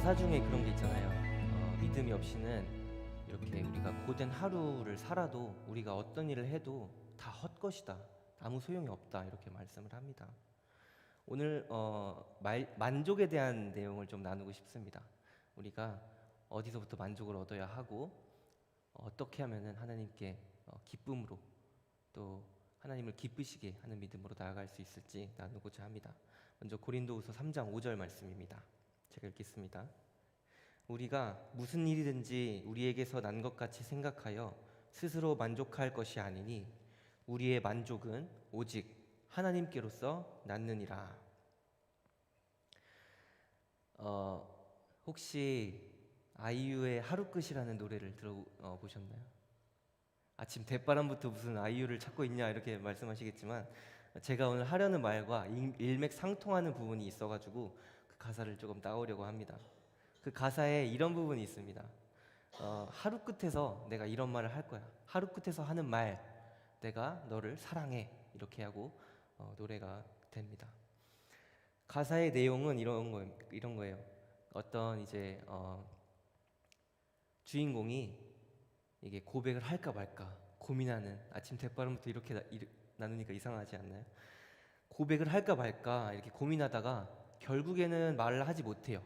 가사 중에 그런 게 있잖아요. 믿음이 없이는 이렇게 우리가 고된 하루를 살아도 우리가 어떤 일을 해도 다 헛것이다. 아무 소용이 없다. 이렇게 말씀을 합니다. 오늘 만족에 대한 내용을 좀 나누고 싶습니다. 우리가 어디서부터 만족을 얻어야 하고 어떻게 하면은 하나님께 기쁨으로 또 하나님을 기쁘시게 하는 믿음으로 나아갈 수 있을지 나누고자 합니다. 먼저 고린도후서 3장 5절 말씀입니다. 제가 읽겠습니다. 우리가 무슨 일이든지 우리에게서 난 것 같이 생각하여 스스로 만족할 것이 아니니 우리의 만족은 오직 하나님께로서 낳느니라. 혹시 아이유의 하루 끝이라는 노래를 들어보셨나요? 아침 대바람부터 무슨 아이유를 찾고 있냐 이렇게 말씀하시겠지만 제가 오늘 하려는 말과 일맥상통하는 부분이 있어가지고 그 가사를 조금 따오려고 합니다. 그 가사에 이런 부분이 있습니다. 하루 끝에서 내가 이런 말을 할 거야. 하루 끝에서 하는 말, 내가 너를 사랑해. 이렇게 하고 노래가 됩니다. 가사의 내용은 이런 거예요. 어떤 이제 주인공이 이게 고백을 할까 말까 고민하는, 아침 대바람부터 이렇게 나누니까 이상하지 않나요? 고백을 할까 말까 이렇게 고민하다가 결국에는 말을 하지 못해요.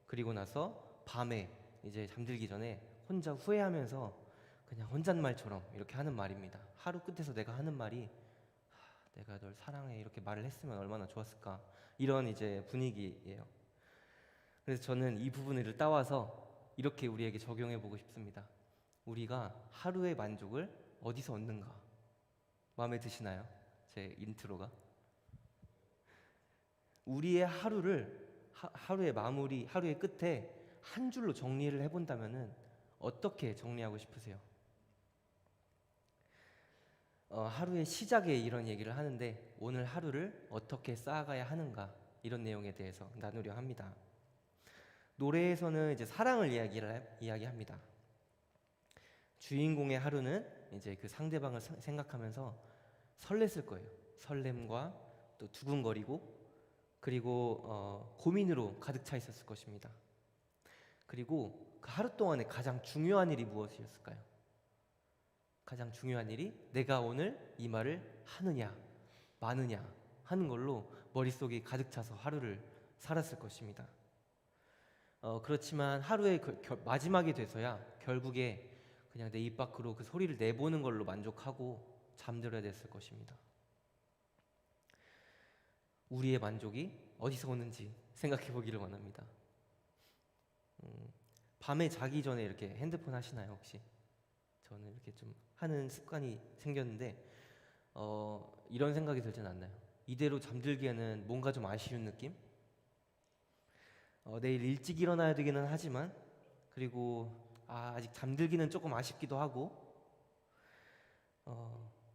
그리고 나서 밤에 이제 잠들기 전에 혼자 후회하면서 그냥 혼잣말처럼 이렇게 하는 말입니다. 하루 끝에서 내가 하는 말이 내가 널 사랑해 이렇게 말을 했으면 얼마나 좋았을까, 이런 이제 분위기예요. 그래서 저는 이 부분을 따와서 이렇게 우리에게 적용해 보고 싶습니다. 우리가 하루의 만족을 어디서 얻는가? 마음에 드시나요? 제 인트로가. 우리의 하루의 마무리, 하루의 끝에 한 줄로 정리를 해본다면은 어떻게 정리하고 싶으세요? 하루의 시작에 이런 얘기를 하는데 오늘 하루를 어떻게 쌓아가야 하는가, 이런 내용에 대해서 나누려 합니다. 노래에서는 이제 사랑을 이야기합니다. 주인공의 하루는 이제 그 상대방을 생각하면서 설렜을 거예요. 설렘과 또 두근거리고 그리고 고민으로 가득 차 있었을 것입니다. 그리고 그 하루 동안에 가장 중요한 일이 무엇이었을까요? 가장 중요한 일이 내가 오늘 이 말을 하느냐 마느냐 하는 걸로 머릿속이 가득 차서 하루를 살았을 것입니다. 그렇지만 하루의 마지막이 돼서야 결국에 그냥 내 입 밖으로 그 소리를 내보는 걸로 만족하고 잠들어야 됐을 것입니다. 우리의 만족이 어디서 오는지 생각해 보기를 원합니다. 밤에 자기 전에 이렇게 핸드폰 하시나요 혹시? 저는 이렇게 좀 하는 습관이 생겼는데 이런 생각이 들진 않나요? 이대로 잠들기에는 뭔가 좀 아쉬운 느낌? 내일 일찍 일어나야 되기는 하지만 그리고 아직 잠들기는 조금 아쉽기도 하고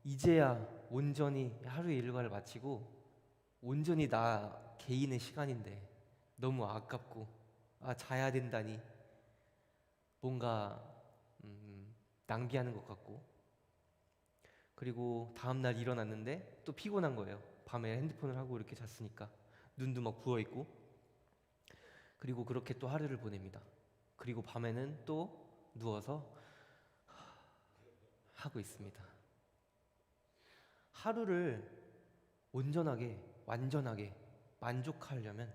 이제야 온전히 하루의 일과를 마치고 온전히 나 개인의 시간인데 너무 아깝고 자야 된다니 뭔가 낭비하는 것 같고, 그리고 다음날 일어났는데 또 피곤한 거예요. 밤에 핸드폰을 하고 이렇게 잤으니까 눈도 막 부어있고, 그리고 그렇게 또 하루를 보냅니다. 그리고 밤에는 또 누워서 하고 있습니다. 하루를 온전하게 완전하게 만족하려면,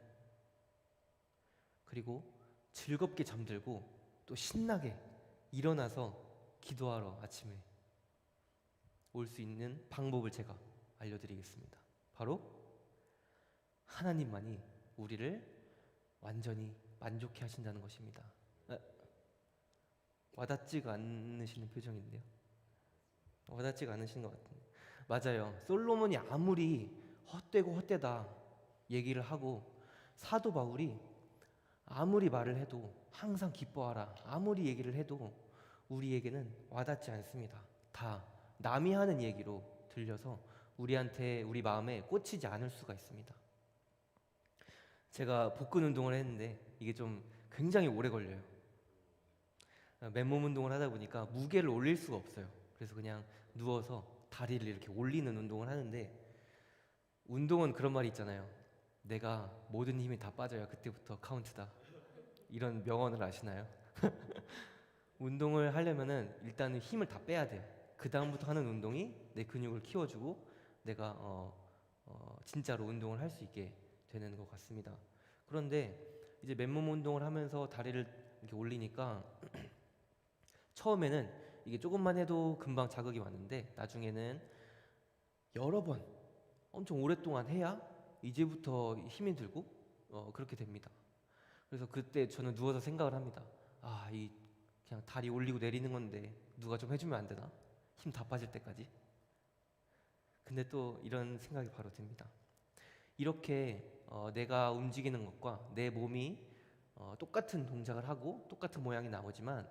그리고 즐겁게 잠들고 또 신나게 일어나서 기도하러 아침에 올 수 있는 방법을 제가 알려드리겠습니다. 바로 하나님만이 우리를 완전히 만족해 하신다는 것입니다. 와닿지가 않으시는 표정인데요. 와닿지가 않으신 것 같은데. 맞아요. 솔로몬이 아무리 헛되고 헛되다 얘기를 하고 사도 바울이 아무리 말을 해도 항상 기뻐하라 아무리 얘기를 해도 우리에게는 와닿지 않습니다. 다 남이 하는 얘기로 들려서 우리 마음에 꽂히지 않을 수가 있습니다. 제가 복근 운동을 했는데 이게 좀 굉장히 오래 걸려요. 맨몸 운동을 하다 보니까 무게를 올릴 수가 없어요. 그래서 그냥 누워서 다리를 이렇게 올리는 운동을 하는데, 운동은 그런 말이 있잖아요. 내가 모든 힘이 다 빠져야 그때부터 카운트다. 이런 명언을 아시나요? 운동을 하려면은 일단은 힘을 다 빼야 돼요. 그 다음부터 하는 운동이 내 근육을 키워주고 내가 진짜로 운동을 할 수 있게 되는 것 같습니다. 그런데 이제 맨몸 운동을 하면서 다리를 이렇게 올리니까 처음에는 이게 조금만 해도 금방 자극이 왔는데 나중에는 여러 번 엄청 오랫동안 해야 이제부터 힘이 들고 그렇게 됩니다. 그래서 그때 저는 누워서 생각을 합니다. 아, 이 그냥 다리 올리고 내리는 건데 누가 좀 해주면 안 되나? 힘 다 빠질 때까지. 근데 또 이런 생각이 바로 듭니다. 이렇게 내가 움직이는 것과 내 몸이 똑같은 동작을 하고 똑같은 모양이 나오지만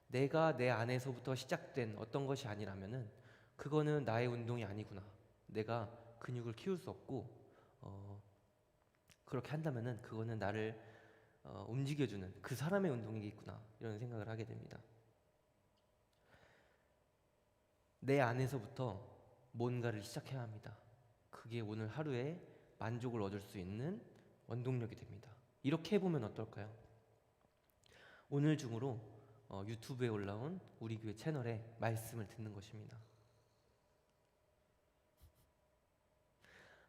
내가 내 안에서부터 시작된 어떤 것이 아니라면은 그거는 나의 운동이 아니구나. 내가 근육을 키울 수 없고 그렇게 한다면은 그거는 나를 움직여주는 그 사람의 운동이겠구나 이런 생각을 하게 됩니다. 내 안에서부터 뭔가를 시작해야 합니다. 그게 오늘 하루에 만족을 얻을 수 있는 원동력이 됩니다. 이렇게 해보면 어떨까요? 오늘 중으로 유튜브에 올라온 우리 교회 채널에 말씀을 듣는 것입니다.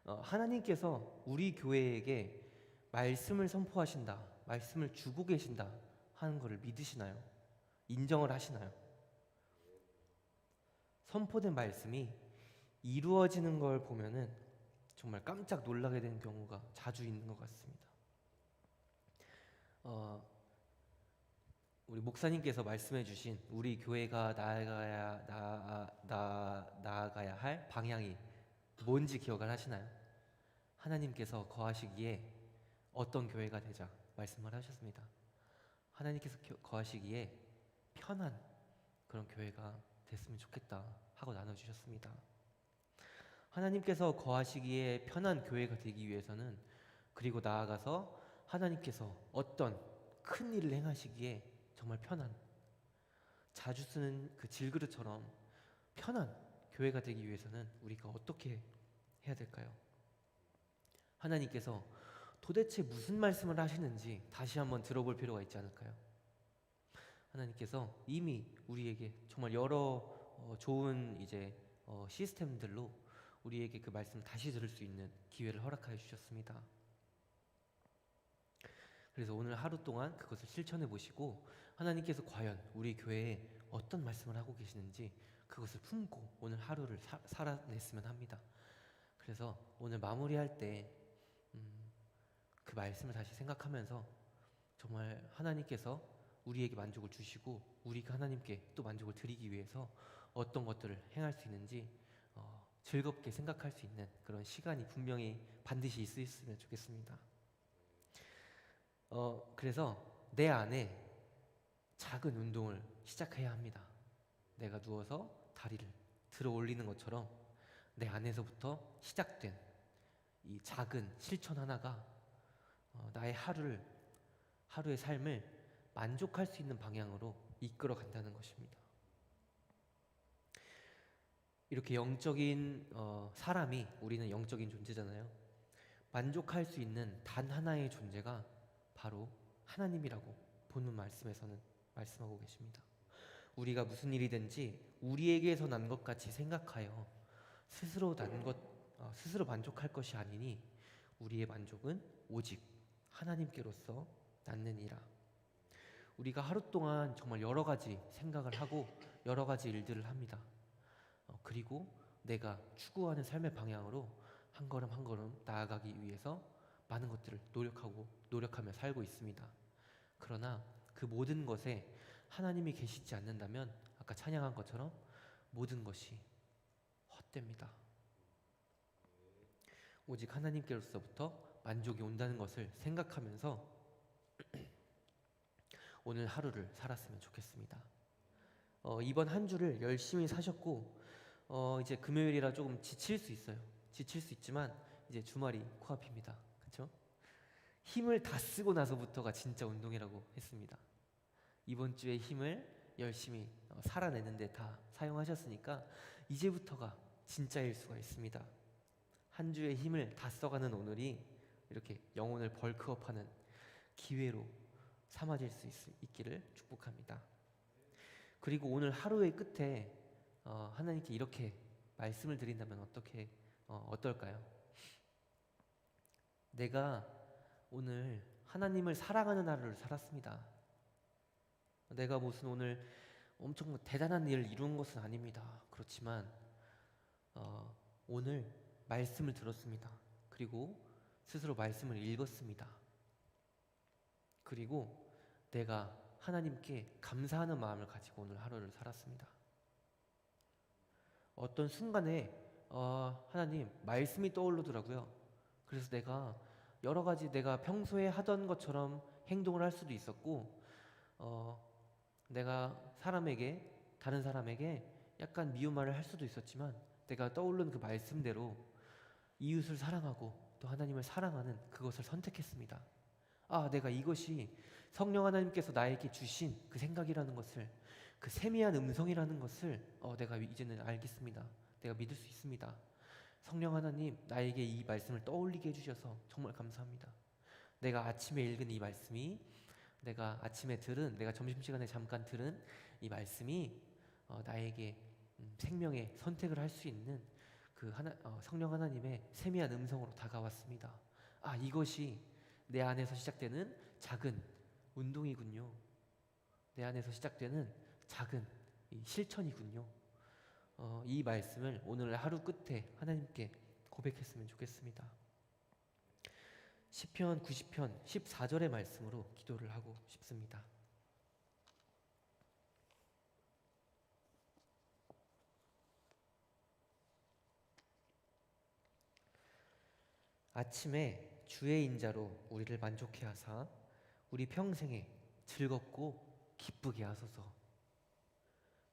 하나님께서 우리 교회에게 말씀을 선포하신다, 말씀을 주고 계신다 하는 것을 믿으시나요? 인정을 하시나요? 선포된 말씀이 이루어지는 걸 보면은 정말 깜짝 놀라게 되는 경우가 자주 있는 것 같습니다. 우리 목사님께서 말씀해 주신 우리 교회가 나아가야 할 방향이 뭔지 기억을 하시나요? 하나님께서 거하시기에 어떤 교회가 되자 말씀을 하셨습니다. 하나님께서 거하시기에 편한 그런 교회가 됐으면 좋겠다 하고 나눠주셨습니다. 하나님께서 거하시기에 편한 교회가 되기 위해서는 그리고 나아가서 하나님께서 어떤 큰 일을 행하시기에 정말 편한 자주 쓰는 그 질그릇처럼 편한 교회가 되기 위해서는 우리가 어떻게 해야 될까요? 하나님께서 도대체 무슨 말씀을 하시는지 다시 한번 들어볼 필요가 있지 않을까요? 하나님께서 이미 우리에게 정말 여러 좋은 이제 시스템들로 우리에게 그 말씀을 다시 들을 수 있는 기회를 허락하여 주셨습니다. 그래서 오늘 하루 동안 그것을 실천해 보시고 하나님께서 과연 우리 교회에 어떤 말씀을 하고 계시는지 그것을 품고 오늘 하루를 살아냈으면 합니다. 그래서 오늘 마무리할 때 그 말씀을 다시 생각하면서 정말 하나님께서 우리에게 만족을 주시고 우리가 하나님께 또 만족을 드리기 위해서 어떤 것들을 행할 수 있는지 즐겁게 생각할 수 있는 그런 시간이 분명히 반드시 있으면 좋겠습니다. 그래서 내 안에 작은 운동을 시작해야 합니다. 내가 누워서 다리를 들어 올리는 것처럼 내 안에서부터 시작된 이 작은 실천 하나가 나의 하루의 삶을 만족할 수 있는 방향으로 이끌어 간다는 것입니다. 이렇게 영적인 사람이 우리는 영적인 존재잖아요. 만족할 수 있는 단 하나의 존재가 바로 하나님이라고 본문 말씀에서는 말씀하고 계십니다. 우리가 무슨 일이든지 우리에게서 난 것 같이 생각하여 스스로 만족할 것이 아니니 우리의 만족은 오직 하나님께로서 낳느니라. 우리가 하루 동안 정말 여러 가지 생각을 하고 여러 가지 일들을 합니다. 그리고 내가 추구하는 삶의 방향으로 한 걸음 한 걸음 나아가기 위해서 많은 것들을 노력하며 살고 있습니다. 그러나 그 모든 것에 하나님이 계시지 않는다면 아까 찬양한 것처럼 모든 것이 헛됩니다. 오직 하나님께로서부터 만족이 온다는 것을 생각하면서 오늘 하루를 살았으면 좋겠습니다. 이번 한 주를 열심히 사셨고 이제 금요일이라 조금 지칠 수 있어요. 지칠 수 있지만 이제 주말이 코앞입니다. 그렇죠? 힘을 다 쓰고 나서부터가 진짜 운동이라고 했습니다. 이번 주에 힘을 열심히 살아내는데 다 사용하셨으니까 이제부터가 진짜일 수가 있습니다. 한 주의 힘을 다 써가는 오늘이 이렇게 영혼을 벌크업하는 기회로 삼아질 수 있기를 축복합니다. 그리고 오늘 하루의 끝에 하나님께 이렇게 말씀을 드린다면 어떨까요? 내가 오늘 하나님을 사랑하는 하루를 살았습니다. 내가 무슨 오늘 엄청 대단한 일을 이룬 것은 아닙니다. 그렇지만 오늘 말씀을 들었습니다. 그리고 스스로 말씀을 읽었습니다. 그리고 내가 하나님께 감사하는 마음을 가지고 오늘 하루를 살았습니다. 어떤 순간에 하나님 말씀이 떠오르더라고요. 그래서 내가 여러 가지 내가 평소에 하던 것처럼 행동을 할 수도 있었고 내가 다른 사람에게 약간 미운 말을 할 수도 있었지만 내가 떠오른 그 말씀대로 이웃을 사랑하고 또 하나님을 사랑하는 그것을 선택했습니다. 내가 이것이 성령 하나님께서 나에게 주신 그 생각이라는 것을, 그 세미한 음성이라는 것을 내가 이제는 알겠습니다. 내가 믿을 수 있습니다. 성령 하나님, 나에게 이 말씀을 떠올리게 해주셔서 정말 감사합니다. 내가 아침에 읽은 이 말씀이, 내가 점심시간에 잠깐 들은 이 말씀이 나에게 생명의 선택을 할 수 있는 그 성령 하나님의 세미한 음성으로 다가왔습니다. 이것이 내 안에서 시작되는 작은 운동이군요. 내 안에서 시작되는 작은 실천이군요. 이 말씀을 오늘 하루 끝에 하나님께 고백했으면 좋겠습니다. 시편 90편 14절의 말씀으로 기도를 하고 싶습니다. 아침에 주의 인자로 우리를 만족해 하사 우리 평생에 즐겁고 기쁘게 하소서.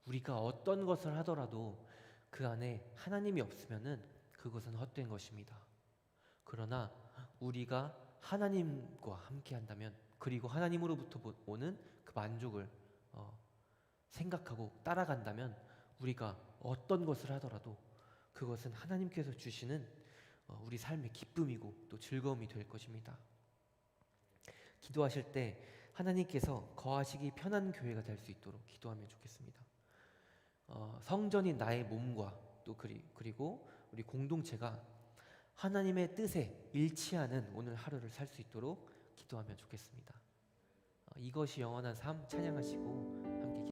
우리가 어떤 것을 하더라도 그 안에 하나님이 없으면은 그것은 헛된 것입니다. 그러나 우리가 하나님과 함께 한다면, 그리고 하나님으로부터 오는 그 만족을 생각하고 따라간다면 우리가 어떤 것을 하더라도 그것은 하나님께서 주시는 우리 삶의 기쁨이고 또 즐거움이 될 것입니다. 기도하실 때 하나님께서 거하시기 편한 교회가 될 수 있도록 기도하면 좋겠습니다. 성전인 나의 몸과 또 그리고 우리 공동체가 하나님의 뜻에 일치하는 오늘 하루를 살 수 있도록 기도하면 좋겠습니다. 이것이 영원한 삶 찬양하시고